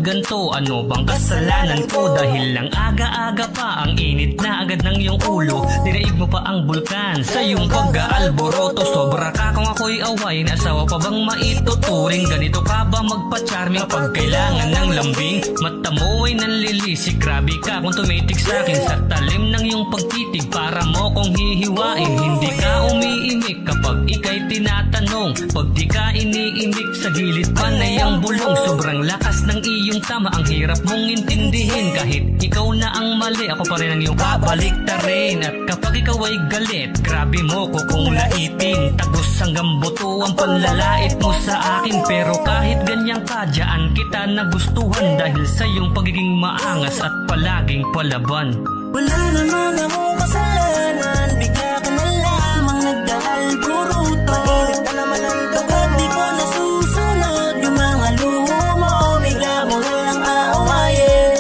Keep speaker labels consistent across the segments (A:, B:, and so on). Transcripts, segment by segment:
A: ganto? Ano bang kasalanan ko? Dahil lang aga-aga pa ang init na agad ng iyong ulo. Dinaig mo pa ang bulkan sa iyong pag-aalboroto. Sobra ka kung ako'y awayin, asawa pa bang maituturing? Ganito ka ba magpa-charming kapag kailangan ng lambing? Mata mo ay nanlilisik, grabe ka kung tumitig sa'kin. Sa talim ng iyong pagtitig, para mo kong hihiwain. Hindi ka umiimik kapag ika'y tinatanong. Pag di ka iniimik, sa gilid pa na iyang bulong. Sobrang lakas ng iyong tama, ang hirap mong intindihin. Kahit ikaw na ang mali, ako pa rin ang iyong kabaliktarin. At kapag ikaw ay galit, grabe mo ko kung laitin. Tagos hanggang buto ang panlalait mo sa akin. Pero kahit ganyan ka, dyan kita nagustuhan. Dahil sa iyong pagiging maangas at palaging palaban.
B: Wala naman akong kasalanan, bigla ka na lamang nagdaalburuto. Mainit ka naman ang kapag di ko nasusunod yung mga luho mo. Bigla mo na lang aawayin,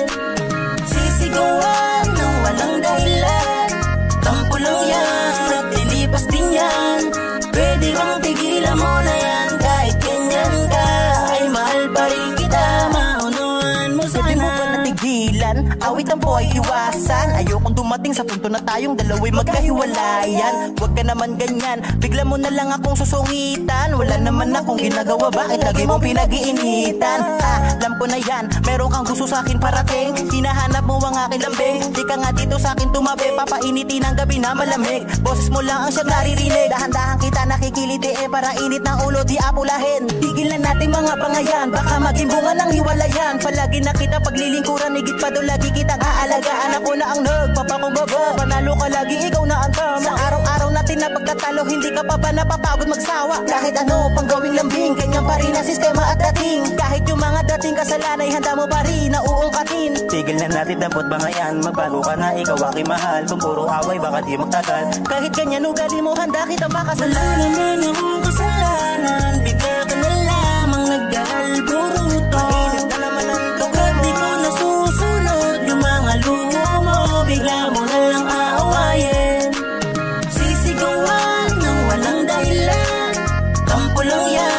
B: sisigawan ng walang dahilan. Tampo lang yan at lilipas din yan. Pwede bang tigilan mo na yan? Kahit ganyan ka ay mahal pa rin kita. Maunuan mo sana. Pwede mo ba natigilan? Awitan po ay iwasan. Ayokong dumating sa punto na tayong dalawa'y magkahiwalayan. Huwag ka naman ganyan, bigla mo na lang akong susungitan. Wala naman akong ginagawa, bakit lagi mong pinag-iinitan? Alam ko na yan, meron kang gusto sa akin parating. Hinahanap mo ang aking lambing. Di ka nga dito sa akin tumabi, papainitin ang gabi na malamig. Boses mo lang ang siyang naririnig. Dahan-dahan kita nakikiliti, para init ng ulo di apulahin. Tigil na natin mga pangayan, baka maging bunga ng hiwalayan. Palagi na kita paglilingkuran, higit pa doon lagi kitang aalagaan. Ako na ang nagpapakumbaba, panalo ka lagi, ikaw na ang tama. Sa araw-araw natin na pagkatalo, hindi ka pa ba napapagod magsawa? Kahit ano pang gawing lambing, ganyan pa rin ang sistema at dating. Kahit yung mga dating kasalanay, handa mo pa rin na uungkatin. Tigil na natin dampot bangayan, magbago ka na, ikaw aking mahal. Kung puro away, baka di magtagal. Kahit ganyan ugali mo, handa kita makasalan. Wala naman akong kasalanan, bigla ka na lamang nagdaalburuto. Mainit ka naman ang kapag di ko nasusunod yung mga luho mo. Bigla mo na lang aawayin, sisigawan ng walang dahilan. Tampo lang yan